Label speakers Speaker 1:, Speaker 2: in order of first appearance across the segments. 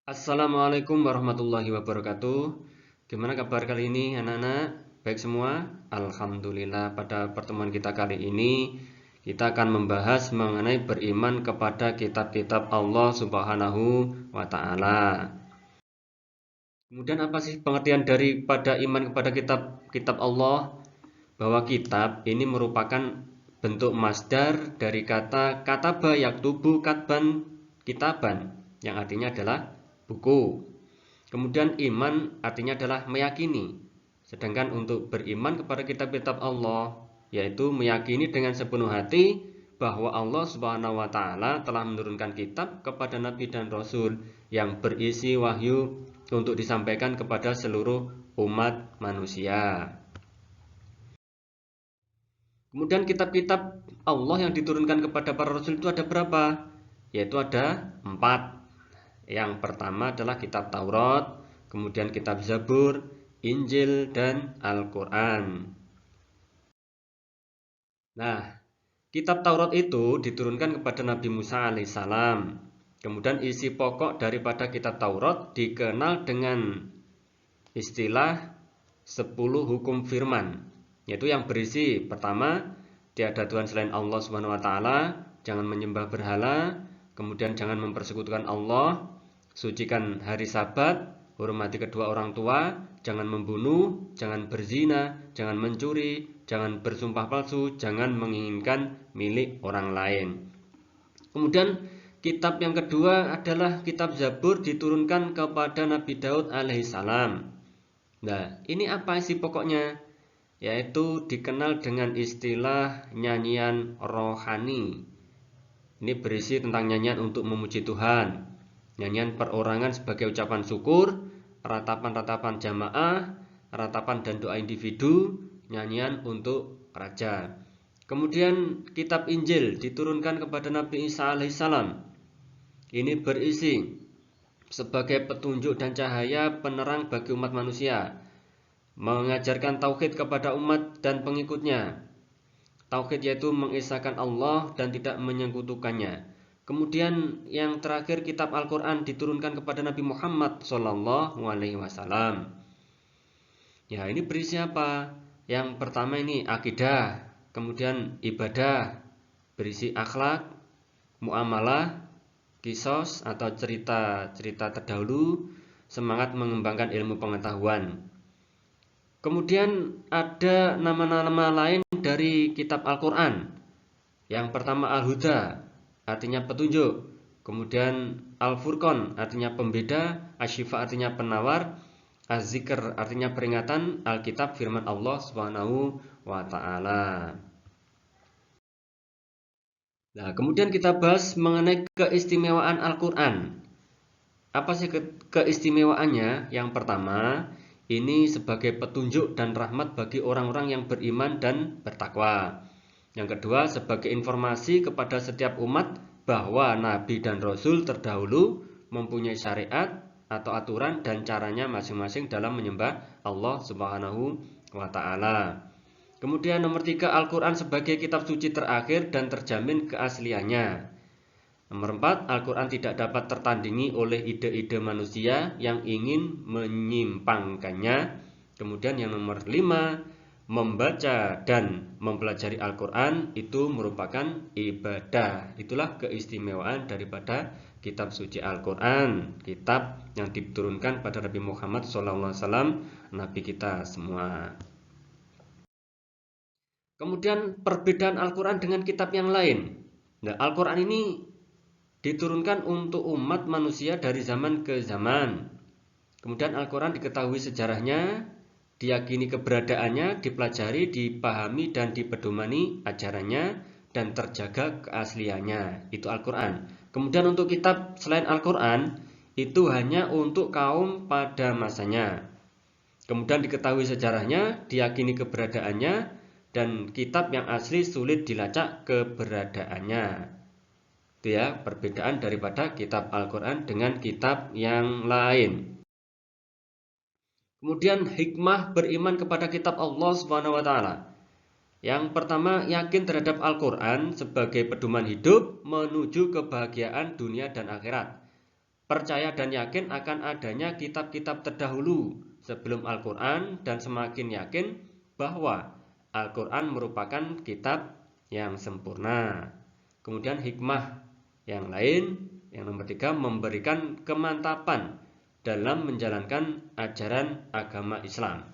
Speaker 1: Assalamualaikum warahmatullahi wabarakatuh. Gimana kabar kali ini anak-anak? Baik semua? Alhamdulillah, pada pertemuan kita kali ini kita akan membahas mengenai beriman kepada kitab-kitab Allah Subhanahu wa taala. Kemudian apa sih pengertian daripada iman kepada kitab-kitab Allah? Bahwa kitab ini merupakan bentuk masdar dari kata kataba yaktubu katban kitaban, yang artinya adalah buku. Kemudian iman artinya adalah meyakini. Sedangkan untuk beriman kepada kitab-kitab Allah, yaitu meyakini dengan sepenuh hati bahwa Allah Subhanahu wa taala telah menurunkan kitab kepada nabi dan rasul yang berisi wahyu untuk disampaikan kepada seluruh umat manusia. Kemudian kitab-kitab Allah yang diturunkan kepada para rasul itu ada berapa? Yaitu ada 4. Yang pertama adalah kitab Taurat, kemudian kitab Zabur, Injil, dan Al-Quran. Nah, kitab Taurat itu diturunkan kepada Nabi Musa alaihissalam. Kemudian isi pokok daripada kitab Taurat dikenal dengan istilah 10 hukum firman, yaitu yang berisi pertama, tiada Tuhan selain Allah Subhanahu wa taala, jangan menyembah berhala, kemudian jangan mempersekutukan Allah, sucikan hari Sabat, hormati kedua orang tua, jangan membunuh, jangan berzina, jangan mencuri, jangan bersumpah palsu, jangan menginginkan milik orang lain. Kemudian kitab yang kedua adalah kitab Zabur, diturunkan kepada Nabi Daud alaihissalam. Nah, ini apa isi pokoknya? Yaitu dikenal dengan istilah nyanyian rohani. Ini berisi tentang nyanyian untuk memuji Tuhan, nyanyian perorangan sebagai ucapan syukur, ratapan-ratapan jamaah, ratapan dan doa individu, nyanyian untuk raja. Kemudian kitab Injil diturunkan kepada Nabi Isa alaihissalam. Ini berisi sebagai petunjuk dan cahaya penerang bagi umat manusia, mengajarkan tauhid kepada umat dan pengikutnya. Tauhid yaitu mengesahkan Allah dan tidak menyekutukannya. Kemudian yang terakhir kitab Al-Quran diturunkan kepada Nabi Muhammad SAW. Ya, ini berisi apa? Yang pertama ini akidah, kemudian ibadah, berisi akhlak, muamalah, kisos atau cerita-cerita terdahulu, semangat mengembangkan ilmu pengetahuan. Kemudian ada nama-nama lain dari kitab Al-Quran. Yang pertama Al-Huda, artinya petunjuk. Kemudian Al-Furqan, artinya pembeda. Asy-Syifa, artinya penawar. Az-Zikr, artinya peringatan. Alkitab, firman Allah Subhanahu wa taala. Nah, kemudian kita bahas mengenai keistimewaan Al-Quran. Apa sih keistimewaannya? Yang pertama, ini sebagai petunjuk dan rahmat bagi orang-orang yang beriman dan bertakwa. Yang kedua, sebagai informasi kepada setiap umat bahwa Nabi dan Rasul terdahulu mempunyai syariat atau aturan dan caranya masing-masing dalam menyembah Allah Subhanahu wa taala. Kemudian nomor 3, Al-Quran sebagai kitab suci terakhir dan terjamin keasliannya. Nomor 4, Al-Quran tidak dapat tertandingi oleh ide-ide manusia yang ingin menyimpangkannya. Kemudian yang nomor 5, membaca dan mempelajari Al-Quran itu merupakan ibadah. Itulah keistimewaan daripada kitab suci Al-Quran, kitab yang diturunkan pada Nabi Muhammad SAW, Nabi kita semua. Kemudian perbedaan Al-Quran dengan kitab yang lain. Nah, Al-Quran ini diturunkan untuk umat manusia dari zaman ke zaman. Kemudian Al-Quran diketahui sejarahnya, diyakini keberadaannya, dipelajari, dipahami, dan dipedomani ajarannya, dan terjaga keasliannya. Itu Al-Quran. Kemudian untuk kitab selain Al-Quran, itu hanya untuk kaum pada masanya. Kemudian diketahui sejarahnya, diyakini keberadaannya, dan kitab yang asli sulit dilacak keberadaannya. Itu ya perbedaan daripada kitab Al-Quran dengan kitab yang lain. Kemudian hikmah beriman kepada kitab Allah Subhanahu wa taala. Yang pertama, yakin terhadap Al-Quran sebagai pedoman hidup menuju kebahagiaan dunia dan akhirat. percaya dan yakin akan adanya kitab-kitab terdahulu sebelum Al-Quran dan semakin yakin bahwa Al-Quran merupakan kitab yang sempurna. Kemudian hikmah yang lain, yang nomor 3, memberikan kemantapan dalam menjalankan ajaran agama Islam.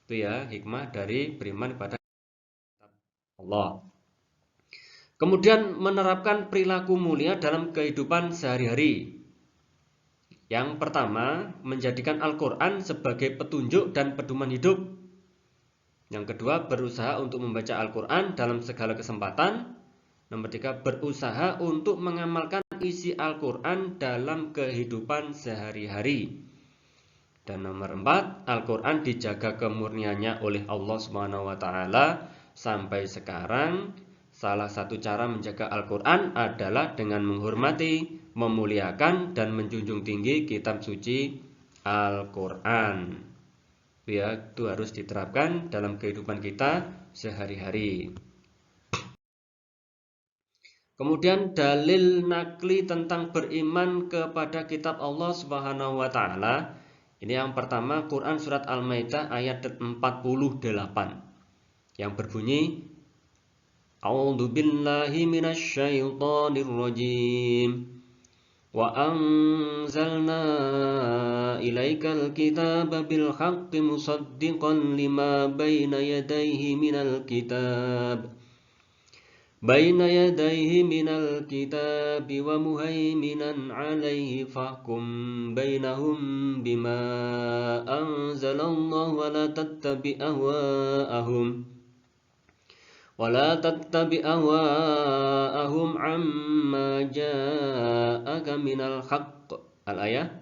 Speaker 1: Itu ya hikmah dari beriman pada Allah. Kemudian menerapkan perilaku mulia dalam kehidupan sehari-hari. Yang pertama, menjadikan Al-Quran sebagai petunjuk dan pedoman hidup. Yang kedua, berusaha untuk membaca Al-Quran dalam segala kesempatan. Nomor 3, berusaha untuk mengamalkan isi Al-Quran dalam kehidupan sehari-hari. Dan nomor 4, Al-Quran dijaga kemurniannya oleh Allah SWT sampai sekarang. Salah satu cara menjaga Al-Quran adalah dengan menghormati, memuliakan, dan menjunjung tinggi kitab suci Al-Quran. Ya, itu harus diterapkan dalam kehidupan kita sehari-hari. Kemudian dalil nakli tentang beriman kepada kitab Allah Subhanahu wa taala. Ini yang pertama, Quran surat Al-Maidah ayat 48 yang berbunyi, A'udzu billahi minasy syaithanir rajim. Wa anzalna ilaikal kitaba bil haqqi musaddiqan lima baina yadayhi minal kitab. Baina yadayhi minal kitabi wa muhaiminan alaihi fahkum bainahum bima anzalallahu wa la tattabi' ahwa'ahum ولا تتبع أهواءهم عما جاءك من الحق. Al-ayah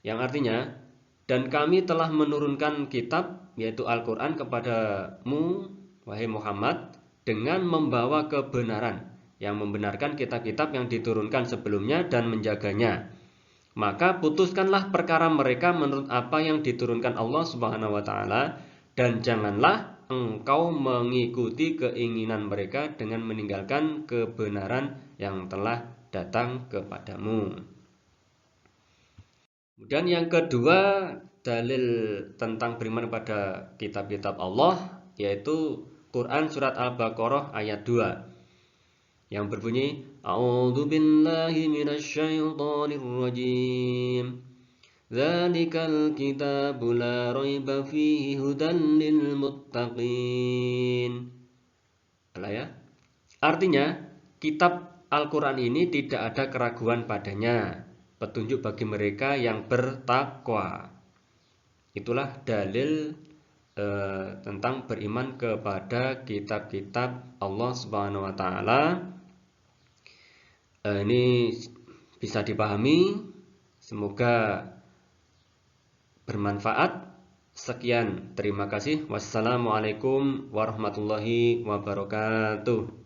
Speaker 1: yang artinya, dan kami telah menurunkan kitab yaitu Al-Quran kepadamu wahai Muhammad dengan membawa kebenaran yang membenarkan kitab-kitab yang diturunkan sebelumnya dan menjaganya. Maka putuskanlah perkara mereka menurut apa yang diturunkan Allah Subhanahu wa taala, dan janganlah engkau mengikuti keinginan mereka dengan meninggalkan kebenaran yang telah datang kepadamu. Kemudian yang kedua, dalil tentang beriman pada kitab-kitab Allah, yaitu Quran surat Al-Baqarah ayat 2 yang berbunyi, A'udzu billahi minasy syaithanir rajim. Dzalikal kitabu la raiba fihi hudan lil muttaqin. Ya. Artinya, kitab Al-Quran ini tidak ada keraguan padanya, petunjuk bagi mereka yang bertakwa. Itulah dalil tentang beriman kepada kitab-kitab Allah Subhanahu wa taala. Ini bisa dipahami, semoga bermanfaat. Sekian, terima kasih. Wassalamualaikum warahmatullahi wabarakatuh.